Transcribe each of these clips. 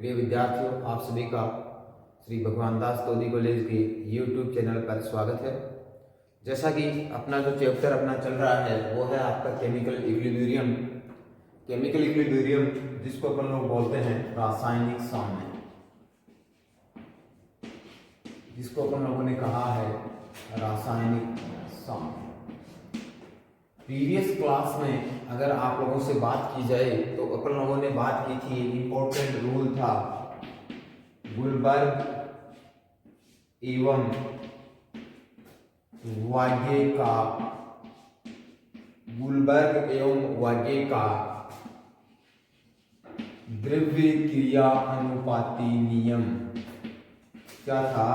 प्रिय विद्यार्थियों, आप सभी का श्री भगवान दास तोदी कॉलेज के YouTube चैनल पर स्वागत है। जैसा कि अपना जो चैप्टर अपना चल रहा है वो है आपका केमिकल इक्विलिब्रियम। केमिकल इक्विलिब्रियम जिसको अपन लोग बोलते हैं रासायनिक साम्य, जिसको अपन लोगों ने कहा है रासायनिक साम्य। प्रीवियस क्लास में अगर आप लोगों से बात की जाए तो अपन लोगों ने बात की थी, इंपॉर्टेंट रूल था गुलबर्ग एवं वागे का, गुलबर्ग एवं वागे का द्रव्य क्रिया अनुपाती नियम। क्या था?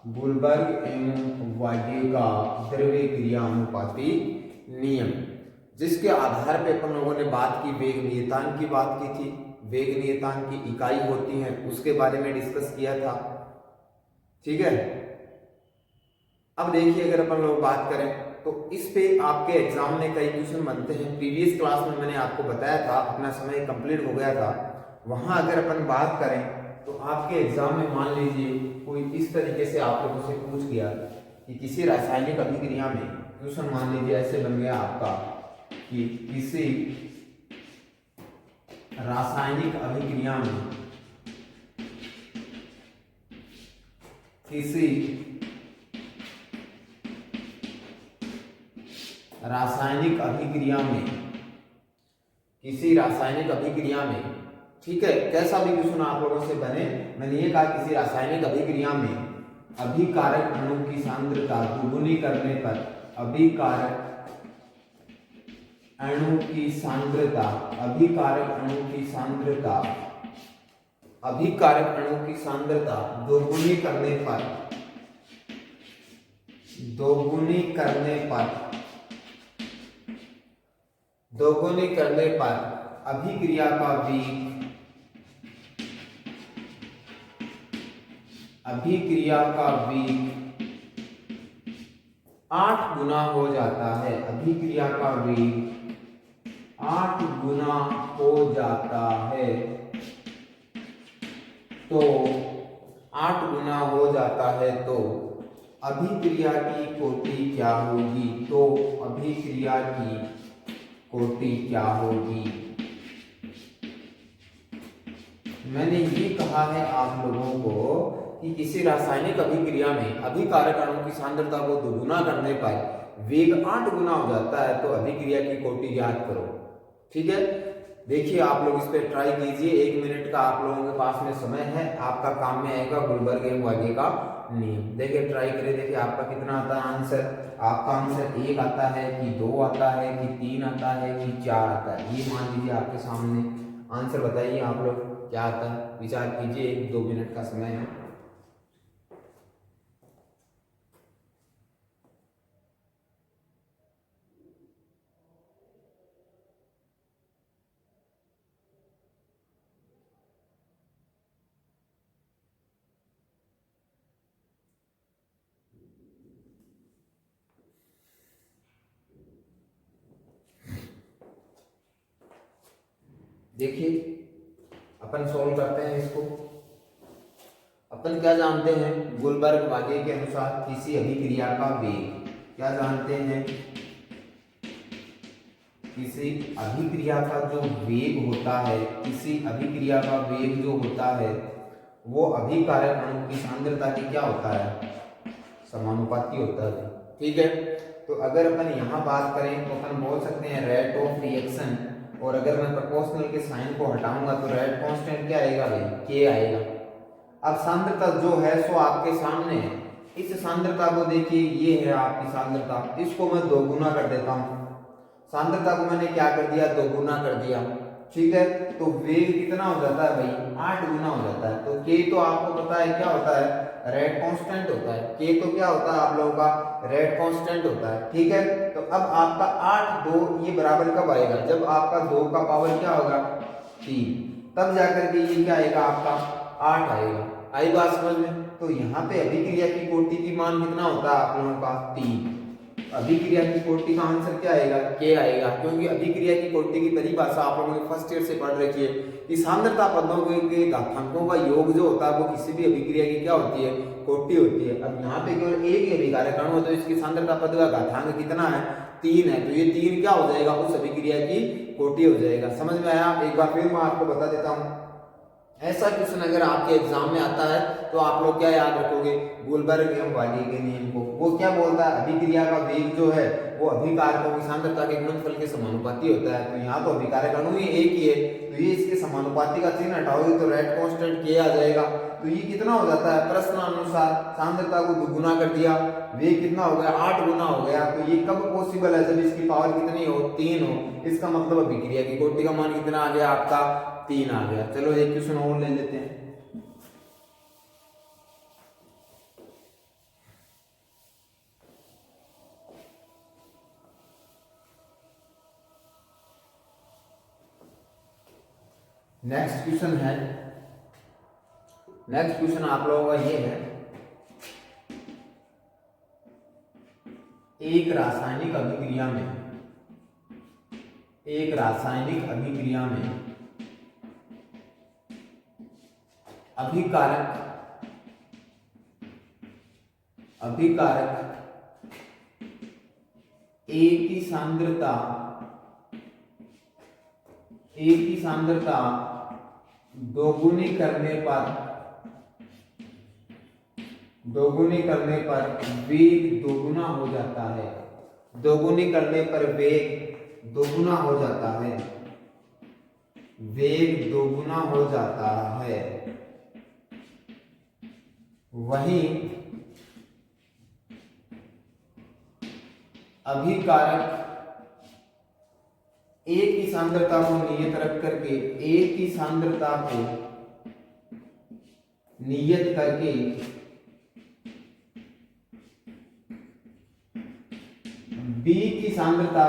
गुलबर्ग एवं वागे का द्रव्य क्रिया अनुपाती नियम, जिसके आधार पे अपन लोगों ने बात की, वेग नियतांक की बात की थी। वेग नियतांक की इकाई होती है उसके बारे में डिस्कस किया था। ठीक है, अब देखिए अगर अपन लोग बात करें तो इस पे आपके एग्जाम में कई क्वेश्चन बनते हैं। प्रीवियस क्लास में मैंने आपको बताया था, अपना समय कंप्लीट हो गया था, वहां अगर अपन बात करें तो आपके एग्जाम में मान लीजिए कोई इस तरीके से आप लोगों से पूछ गया कि किसी रासायनिक अभिक्रिया में, क्वेश्चन मान लीजिए ऐसे बन गया आपका कि किसी रासायनिक अभिक्रिया में, किसी रासायनिक अभिक्रिया में, किसी रासायनिक अभिक्रिया में, ठीक है, कैसा भी क्वेश्चन आप लोगों से बने, मैंने ये कहा किसी रासायनिक अभिक्रिया में अभिकारक अणु की सांद्रता दुगुनी करने पर, अभिकारक अणु की सांद्रता, अभिकारक अणु की सांद्रता, अभिकारक अणु की सांद्रता दोगुनी करने पर, दोगुनी करने पर, दोगुनी करने पर अभिक्रिया का वेग, अभिक्रिया का वेग 8 गुना हो जाता है। अभिक्रिया का वेग 8 गुना हो जाता है। तो 8 गुना हो जाता है तो अभिक्रिया की कोटि क्या होगी? तो अभिक्रिया की कोटि क्या होगी? मैंने ये कहा है आप लोगों को कि किसी रासायनिक अभिक्रिया में अभिकारक अणु की सांद्रता को दोगुना करने पर वेग 8 गुना हो जाता है, तो अभिक्रिया की कोटि ज्ञात करो। ठीक है, देखिए आप लोग इस पे ट्राई कीजिए। 1 मिनट का आप लोगों के पास में समय है, आपका काम में आएगा गुलबर्ग एवं वागे का नियम। देखिए ट्राई करें, देखिए आपका कितना आता है आंसर। आपका आंसर 1 आता है कि 2 आता है कि 3 आता है कि 4 आता है? ये मान लीजिए आपके सामने आंसर, बताइए आप लोग क्या आता है, विचार कीजिए। 1-2 मिनट का समय है। देखिए अपन सॉल्व करते हैं इसको। अपन क्या जानते हैं? गुलबर्ग वागे के अनुसार किसी अभिक्रिया का वेग, क्या जानते हैं? किसी अभिक्रिया का जो वेग होता है, किसी अभिक्रिया का वेग जो होता है वो अभिकारक अणु की सांद्रता की क्या होता है? समानुपाती होता है। ठीक है, तो अगर अपन यहाँ बात करें तो अपन बोल सकते हैं रेट ऑफ रिएक्शन, और अगर मैं प्रोपोर्शनल के साइन को हटाऊंगा तो रेट कांस्टेंट क्या आएगा भाई? के आएगा। अब सांद्रता जो है सो आपके सामने है। इस सांद्रता को देखिए, ये है आपकी सांद्रता, इसको मैं दोगुना कर देता हूं। सांद्रता को मैंने क्या कर दिया? दोगुना कर दिया। ठीक है, तो वेग कितना हो जाता है भाई? 8 गुना हो जाता है। तो के तो आपको पता है क्या होता है? रेट कांस्टेंट होता है। के तो क्या होता है आप लोगों का? रेट कांस्टेंट होता है। ठीक है, तो अब आपका 8 2 ये बराबर कब आएगा? जब आपका 2 का पावर क्या होगा? 3, तब जाकर के ये क्या आएगा? आपका 8 आएगा। आई बात समझ में? तो यहाँ पे अभिक्रिया की कोटि की मान कितना होता है आप लोगों का? 3। अभिक्रिया की कोटि का आंसर क्या आएगा, के आएगा, क्योंकि अभिक्रिया की कोटि की परिभाषा आप लोगों ने फर्स्ट ईयर से पढ़ रखी है कि सांद्रता पदों के घातांकों का योग जो होता है वो किसी भी अभिक्रिया की क्या होती है, कोटि होती है। अब यहाँ पे केवल एक ही अभिकारक अणु है तो इसकी सांद्रता पद का घातांक कितना है, 3 है, तो ये 3 क्या हो जाएगा, उस अभिक्रिया की कोटि हो जाएगा। समझ में आया? एक बार फिर मैं आपको बता देता हूँ, ऐसा क्वेश्चन अगर आपके एग्जाम में आता है तो आप लोग क्या याद रखोगे, गुलबर्ग एवं वाली के नियम को। वो क्या बोलता है, अभिक्रिया का वेग जो है वो अभिकारकों की सांद्रता के गुणनफल के समानुपाती होता है। तो यहाँ तो अभिकारक अणु ही एक ही है, तो ये इसके समानुपाती का चिन्ह हटाओगे तो रेट कांस्टेंट के आ जाएगा। तो ये कितना हो जाता है, प्रश्न अनुसार सांद्रता को दुगुना कर दिया, वेग कितना हो गया, 8 गुना हो गया। तो ये कब पॉसिबल है, जब इसकी पावर कितनी हो, 3 हो। इसका मतलब अभिक्रिया की कोटि का मान कितना आ गया आपका, 3 आ गया। चलो एक क्वेश्चन और ले लेते हैं। नेक्स्ट क्वेश्चन आप लोगों का ये है, एक रासायनिक अभिक्रिया में अभिकारक ए की सांद्रता दोगुनी करने पर वेग दोगुना हो जाता है। दोगुनी करने पर वेग दोगुना हो जाता है, वेग दोगुना हो जाता है। वहीं अभिकारक ए की सांद्रता को नियत रख करके बी की सांद्रता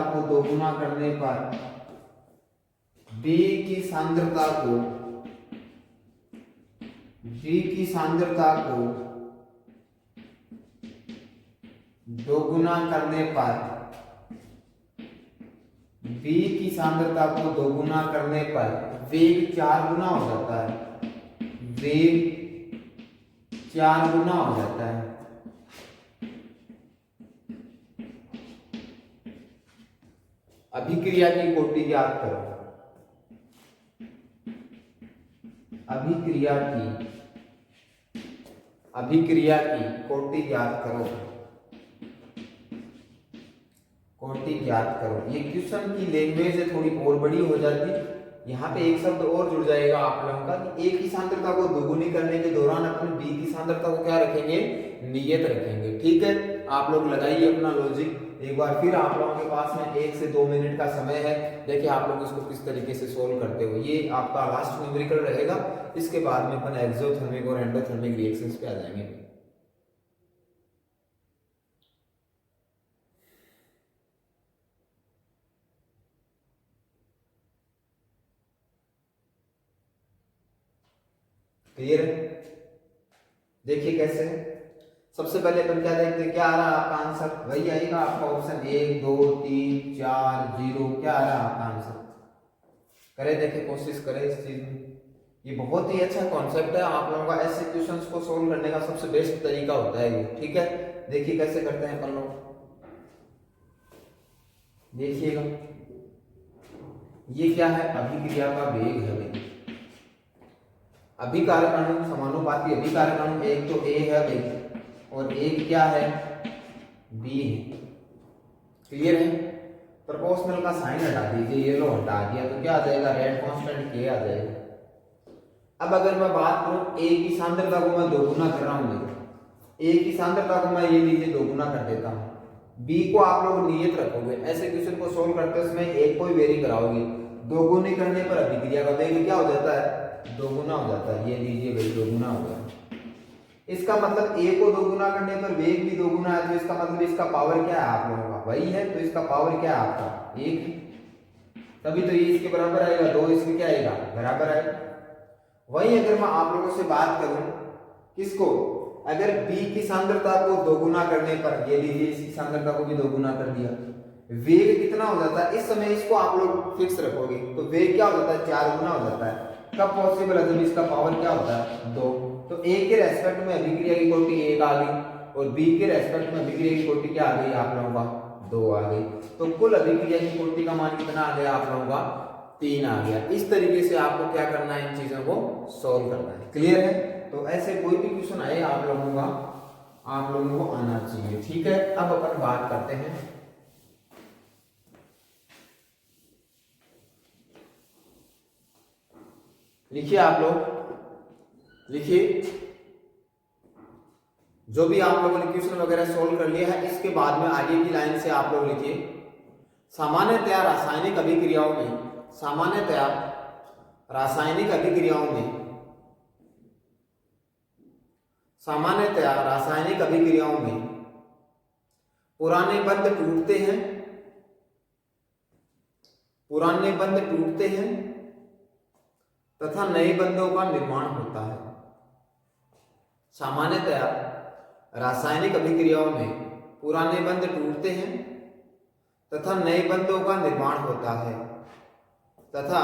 को दोगुना करने पर वेग 4 गुना हो जाता है, अभिक्रिया की कोटि ज्ञात करो। अभिक्रिया की कोटि ज्ञात करो। ये क्वेश्चन की लैंग्वेज थोड़ी और बड़ी हो जाती, यहाँ पे एक शब्द और जुड़ जाएगा आप लोगों का कि ए की सांद्रता को दोगुनी करने के दौरान अपने बी की सांद्रता को क्या रखेंगे, नियत रखेंगे। ठीक है, आप लोग लगाइए अपना लॉजिक। एक बार फिर आप लोगों के पास में 1 से 2 मिनट का समय है, देखिए आप लोग इसको किस तरीके से सोल्व करते हो। ये आपका लास्ट न्यूमेरिकल रहेगा, इसके बाद में अपन एक्सोथर्मिक और एंडोथर्मिक रिएक्शंस पे आ जाएंगे। क्लियर है? देखिए कैसे, सबसे पहले अपन क्या देखते हैं, क्या आ रहा है आपका आंसर, वही आएगा आपका ऑप्शन 1 2 3 4 0। क्या आ रहा है आपका आंसर, करें, देखें, कोशिश करें इस चीज में। ये बहुत ही अच्छा कॉन्सेप्ट है, आप लोगों का ऐसे क्वेश्चंस को सोल्व करने का सबसे बेस्ट तरीका होता है ये। ठीक है, देखिए कैसे करते हैं अपन लोग, देखिएगा। ये क्या है, अभिक्रिया का वेग है। अभिकारक अणु समानुपाती अभिकारक अणु, एक तो ए है वेग और एक क्या है, बी है। क्लियर है? प्रोपोर्शनल का साइन हटा दीजिए, ये लो हटा दिया तो क्या आ जाएगा, रेट कांस्टेंट के आ जाएगा। अब अगर मैं बात करूं ए की सांद्रता को मैं दोगुना कर रहा हूं, ए की सांद्रता को मैं ये लीजिए दोगुना कर देता हूं, बी को आप लोग नियत रखोगे। ऐसे क्वेश्चन को सोल्व करते समय एक को ही वेरी कराओगे, दोगुनी करने पर अभिक्रिया का वेग क्या हो जाता है, दोगुना हो जाता है। ये लीजिए भाई, दोगुना हो गया। इसका मतलब ए को दोगुना करने पर वेग भी दोगुना है, तो इसका मतलब इसका पावर क्या है आप लोगों का, वही है। तो इसका पावर क्या है आपका, 1, तभी तो ये इसके बराबर आएगा, 2 इसके क्या आएगा, बराबर आएगा। वही अगर मैं आप लोगों से बात करूं किसको, अगर B की सांद्रता को दोगुना करने पर, ये लीजिए इसकी सांद्रता को भी दोगुना कर दिया, वेग कितना हो जाता है? इस समय इसको आप लोग फिक्स रखोगे तो वेग क्या हो जाता है? 4 गुना हो जाता है। कब पॉसिबल है? जब इसका पावर क्या होता है? 2। तो A के रेस्पेक्ट में अभिक्रिया की कोटि 1 आ गई और B के रेस्पेक्ट में अभिक्रिया की कोटि क्या आ गई आप लोगों का? 2 आ गई। तो कुल अभिक्रिया की कोटि का मान कितना आ गया आप लोगों का? 3 आ गया। इस तरीके से आपको क्या करना है? इन चीजों को सॉल्व करना है। क्लियर है? तो ऐसे कोई भी क्वेश्चन आए आप लोगों को आना चाहिए। ठीक है, अब अपन बात करते हैं लिखिए आप लोग, लिखिए जो भी आप लोगों ने क्वेश्चन वगैरह सोल्व कर लिया है, इसके बाद में आगे की लाइन से आप लोग लिखिए सामान्यतया रासायनिक अभिक्रियाओं में, सामान्यतया रासायनिक अभिक्रियाओं में, सामान्यतया रासायनिक अभिक्रियाओं में पुराने बंध टूटते हैं, पुराने बंध टूटते हैं तथा नए बंधों का निर्माण होता है। सामान्यतया रासायनिक अभिक्रियाओं में पुराने बंध टूटते हैं तथा नए बंधों का निर्माण होता है, तथा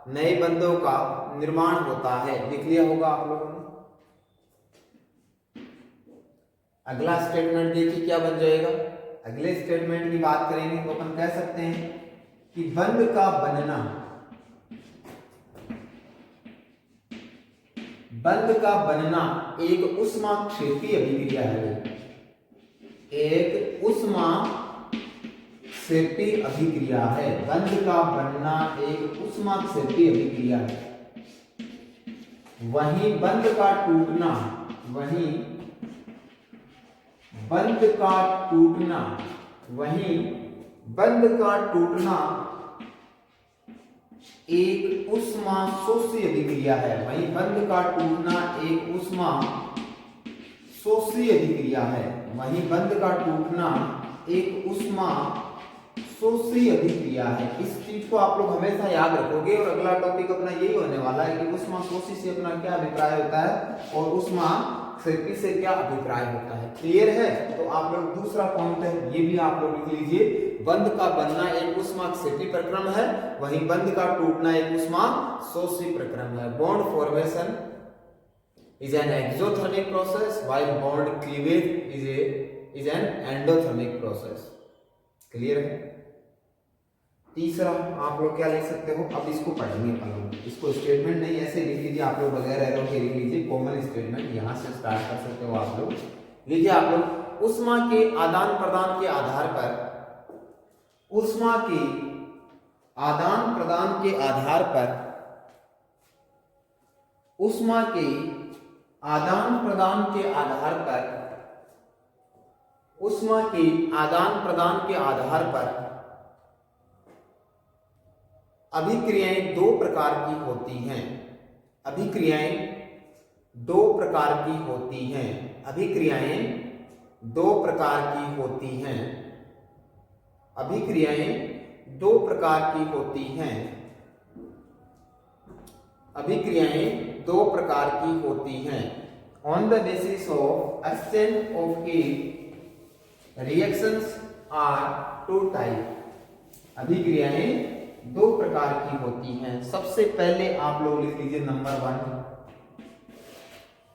नए बंधों का निर्माण होता है। लिख लिया होगा आप लोगों ने। अगला स्टेटमेंट देखिए क्या बन जाएगा। अगले स्टेटमेंट की बात करेंगे तो अपन कह सकते हैं कि बंध का बनना, बंध का बनना एक ऊष्माक्षेपी अभिक्रिया है, एक ऊष्माक्षेपी अभिक्रिया है। बंध का बनना एक ऊष्माक्षेपी अभिक्रिया है। वहीं बंध का टूटना, वहीं बंध का टूटना, वहीं बंध का टूटना एक ऊष्मा शोषी अभिक्रिया है। वहीं बंध का टूटना एक ऊष्मा शोषी अभिक्रिया है। वहीं बंध का टूटना एक ऊष्मा शोषी अभिक्रिया है। इस चीज को आप लोग हमेशा याद रखोगे और अगला टॉपिक अपना यही होने वाला है कि ऊष्मा शोषी से अपना क्या अभिप्राय होता है और ऊष्मा क्षेपी से क्या अभिप्राय होता है। क्लियर है? तो आप लोग दूसरा पॉइंट है ये भी आप लोग लिख लीजिए, बंध का बनना एक ऊष्माक्षेपी प्रक्रम है, वहीं बंध का टूटना एक ऊष्मा शोषी प्रक्रम है। Bond formation is an exothermic process while bond cleavage is an endothermic process. Clear है? तीसरा आप लोग क्या लिख सकते हो? अब इसको पढ़ेंगे अपन लोग, इसको स्टेटमेंट नहीं ऐसे लिख लीजिए आप लोग, बगैर एरो के लिख लीजिए। कॉमन स्टेटमेंट यहां से स्टार्ट कर सकते हो आप लोग। लिखिए आप लोग, ऊष्मा के आदान प्रदान के आधार पर, ऊष्मा के आदान प्रदान के आधार पर, ऊष्मा के आदान प्रदान के आधार पर, ऊष्मा के आदान प्रदान के आधार पर अभिक्रियाएं दो प्रकार की होती हैं। अभिक्रियाएं दो प्रकार की होती हैं। अभिक्रियाएं दो प्रकार की होती हैं। अभिक्रियाएं दो प्रकार की होती हैं। अभिक्रियाएं दो प्रकार की होती हैं। On the basis of exchange of heat reactions are two type. अभिक्रियाएं दो प्रकार की होती हैं। सबसे पहले आप लोग लिख लीजिए नंबर 1,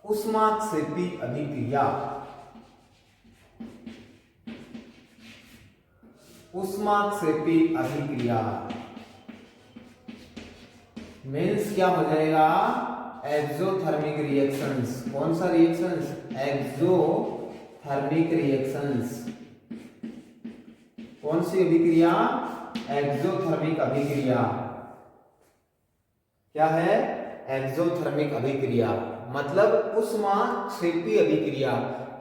ऊष्माक्षेपी अभिक्रिया। ऊष्माक्षेपी अभिक्रिया मीन्स क्या हो जाएगा? Exothermic reactions. कौन सा रिएक्शंस? Exothermic reactions. कौन सी अभिक्रिया? एक्सोथर्मिक अभिक्रिया। क्या है? एक्सोथर्मिक अभिक्रिया मतलब ऊष्माक्षेपी अभिक्रिया।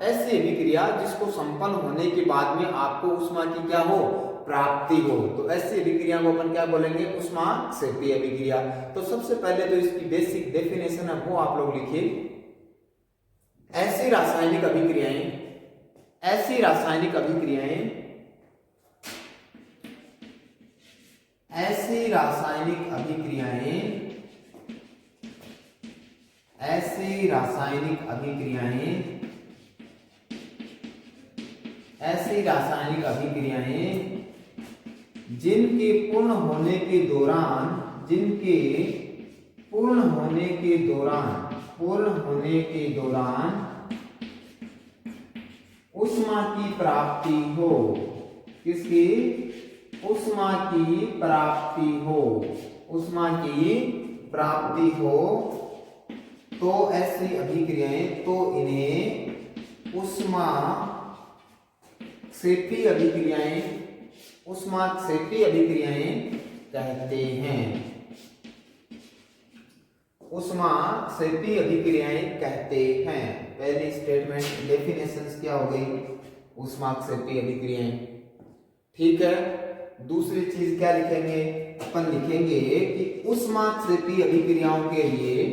ऐसी अभिक्रिया जिसको संपन्न होने के बाद में आपको ऊष्मा की क्या हो? प्राप्ति हो। तो ऐसी अभिक्रिया को अपन क्या बोलेंगे? ऊष्माक्षेपी अभिक्रिया। तो सबसे पहले तो इसकी बेसिक डेफिनेशन है वो आप लोग लिखिए। ऐसी रासायनिक अभिक्रियाएं, ऐसी रासायनिक अभिक्रियाएं, ऐसी रासायनिक अभिक्रियाएं, ऐसी रासायनिक अभिक्रियाएं ऐसी रासायनिक अभिक्रियाएं जिनके पूर्ण होने के दौरान ऊष्मा की प्राप्ति हो। किसकी? ऊष्मा की प्राप्ति हो तो ऐसी अभिक्रियाएं, तो इन्हें ऊष्माक्षेपी अभिक्रियाएं कहते हैं। ऊष्माक्षेपी अभिक्रियाएं कहते हैं। पहली स्टेटमेंट डेफिनेशंस क्या हो गई? ऊष्माक्षेपी अभिक्रियाएं। ठीक है, दूसरी चीज क्या लिखेंगे? अपन लिखेंगे कि ऊष्माक्षेपी अभिक्रियाओं के लिए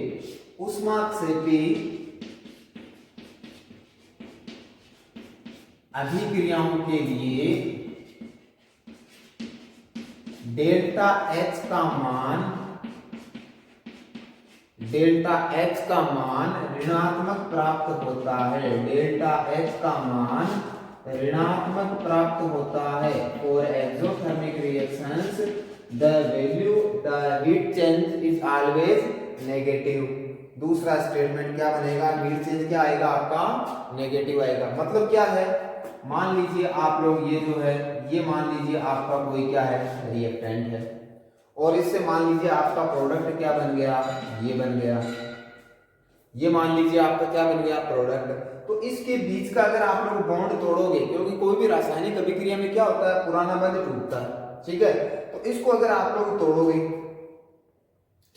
डेल्टा H का मान ऋणात्मक प्राप्त होता है। For exothermic reactions the heat change is always negative. दूसरा स्टेटमेंट क्या बनेगा? हीट चेंज क्या आएगा आपका? नेगेटिव आएगा। मतलब क्या है? मान लीजिए आप लोग ये मान लीजिए आपका कोई क्या है? रिएक्टेंट है, और इससे मान लीजिए आपका प्रोडक्ट क्या बन गया? ये बन गया। ये मान लीजिए आपका क्या बन गया? प्रोडक्ट। तो इसके बीच का अगर आप लोग बॉन्ड तोड़ोगे, क्योंकि कोई भी रासायनिक अभिक्रिया में क्या होता है? पुराना बंध टूटता है। ठीक है, तो इसको अगर आप लोग तोड़ोगे,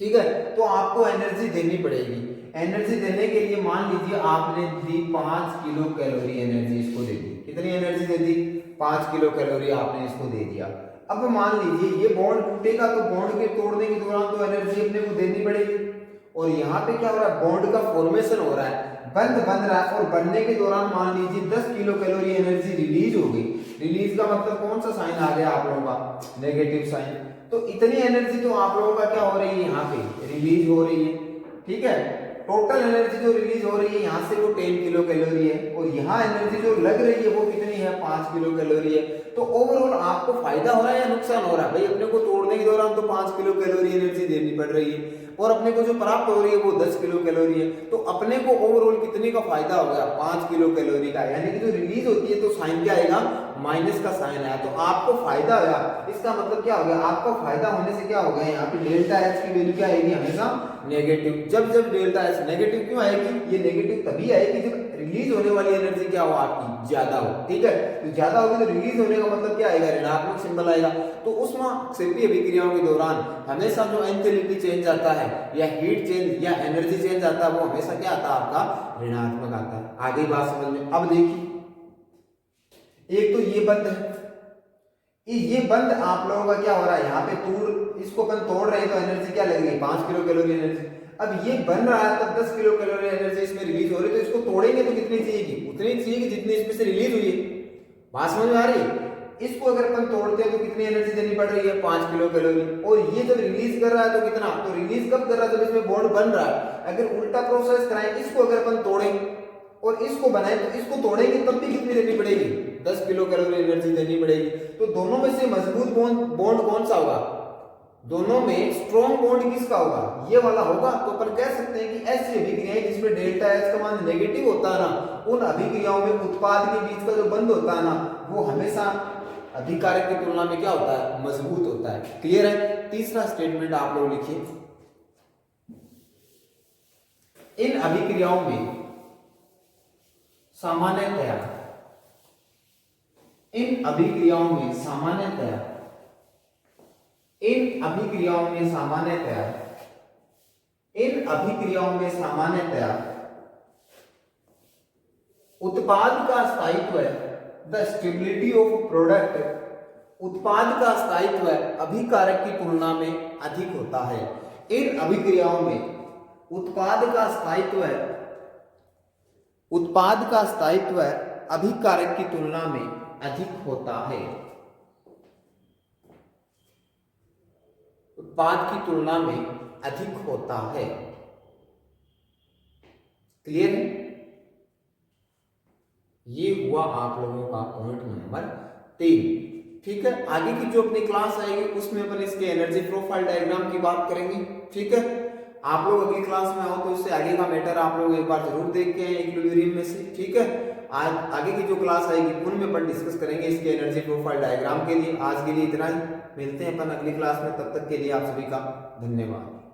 ठीक है, तो आपको एनर्जी देनी पड़ेगी। एनर्जी देने के लिए मान लीजिए आपने दी 5 किलो कैलोरी एनर्जी इसको दे दी। कितनी एनर्जी दे दी? 5 किलो कैलोरी आपने इसको दे दिया। अब मान लीजिए ये बॉन्ड टूटेगा, तो बॉन्ड के तोड़ने के दौरान तो एनर्जी अपने को देनी पड़ेगी। और यहाँ पे क्या हो रहा है? बॉन्ड का फॉर्मेशन हो रहा है, बंध बन रहा है, और बनने के दौरान मान लीजिए 10 किलो कैलोरी एनर्जी रिलीज हो गई। रिलीज का मतलब कौन सा साइन आ गया आप लोगों का? Negative sign. तो इतनी एनर्जी तो आप लोगों का क्या हो रही है? यहाँ पे रिलीज हो रही है। ठीक है, टोटल एनर्जी जो रिलीज हो रही है यहाँ से वो 10 किलो कैलोरी है, और यहाँ एनर्जी जो लग रही है वो कितनी है? 5 किलो कैलोरी है। तो ओवरऑल आपको फायदा हो रहा है या नुकसान हो रहा है? भाई अपने को तोड़ने के दौरान तो 5 किलो कैलोरी एनर्जी देनी पड़ रही है, और अपने को जो प्राप्त हो रही है वो 10 किलो कैलोरी है। तो अपने को ओवरऑल कितने का फायदा हो गया? 5 किलो कैलोरी का। यानी कि जो रिलीज होती है तो साइन क्या आएगा? माइनस का साइन आया, तो आपको फायदा होगा। इसका मतलब क्या हो गया? आपको फायदा होने से क्या हो गया? यहाँ पे डेल्टा एच की वैल्यू क्या आएगी? हमेशा नेगेटिव। जब डेल्टा एच नेगेटिव क्यों आएगी? ये नेगेटिव तभी आएगी जब रिलीज होने वाली एनर्जी क्या हो? आपकी ज्यादा हो। ठीक है, तो ज्यादा होगी तो रिलीज होने का मतलब क्या आएगा? ऋणात्मक सिंबल आएगा। तो ऊष्माक्षेपी अभिक्रियाओं के दौरान हमेशा जो एंथैल्पी चेंज आता है, या हीट चेंज, या एनर्जी चेंज आता है, वो हमेशा क्या आता है? आपका ऋणात्मक आता है। आगे बात समझ में। अब देखिए, एक तो ये बंद है, ये बंद आप लोगों का क्या हो रहा है? यहाँ पे इसको अपन तोड़ रहे हैं तो एनर्जी क्या लगेगी? 5 किलो कैलोरी एनर्जी। अब ये बन रहा है तब 10 किलो कैलोरी एनर्जी इसमें रिलीज हो रही है, तो इसको तोड़ेंगे तो कितनी चाहिएगी? उतनी चाहिए जितनी इसमें से रिलीज हुई है। बात समझ में आ रही है? इसको अगर अपन तोड़ते हैं तो कितनी एनर्जी देनी पड़ रही है? 5 किलो कैलोरी। और ये जब रिलीज कर रहा है तो कितना? तो रिलीज कब कर रहा है? जब इसमें बॉन्ड बन रहा है। अगर उल्टा प्रोसेस कराएं, इसको अगर अपन तोड़ें और इसको बनाए, तो इसको तोड़ेंगे तब भी कितनी देनी पड़ेगी? 10 किलो कैलोरी एनर्जी देनी पड़ेगी। तो दोनों में से मजबूत बॉन्ड कौन सा होगा? दोनों में स्ट्रॉन्ग बॉन्ड किसका होगा? ये वाला होगा। तो अपन कह सकते हैं कि ऐसी अभिक्रियाएं जिसमें डेल्टा एच का मान नेगेटिव होता है ना, उन अभिक्रियाओं में उत्पाद के बीच का जो बंध होता है ना, वो हमेशा अभिकारक की तुलना में क्या होता है? मजबूत होता है। क्लियर है? तीसरा स्टेटमेंट आप लोग लिखिए, इन अभिक्रियाओं में सामान्यतया इन अभिक्रियाओं में उत्पाद का स्थायित्व, द स्टेबिलिटी ऑफ प्रोडक्ट, उत्पाद का स्थायित्व अभिकारक की तुलना में अधिक होता है। इन अभिक्रियाओं में उत्पाद का स्थायित्व अभिकारक की तुलना में अधिक होता है। उत्पाद की तुलना में अधिक होता है। क्लियर है? ये हुआ आप लोगों का पॉइंट नंबर 3। ठीक है, आगे की जो अपनी क्लास आएगी उसमें अपन इसके एनर्जी प्रोफाइल डायग्राम की बात करेंगे। ठीक है, आप लोग अगली क्लास में आओ तो इससे आगे का मैटर आप लोग एक बार जरूर देख के आए इक्विलिब्रियम में से। ठीक है, आज आगे की जो क्लास आएगी उनमें अपन डिस्कस करेंगे इसके एनर्जी प्रोफाइल डायग्राम के लिए। आज के लिए इतना ही, मिलते हैं अपन अगली क्लास में, तब तक के लिए आप सभी का धन्यवाद।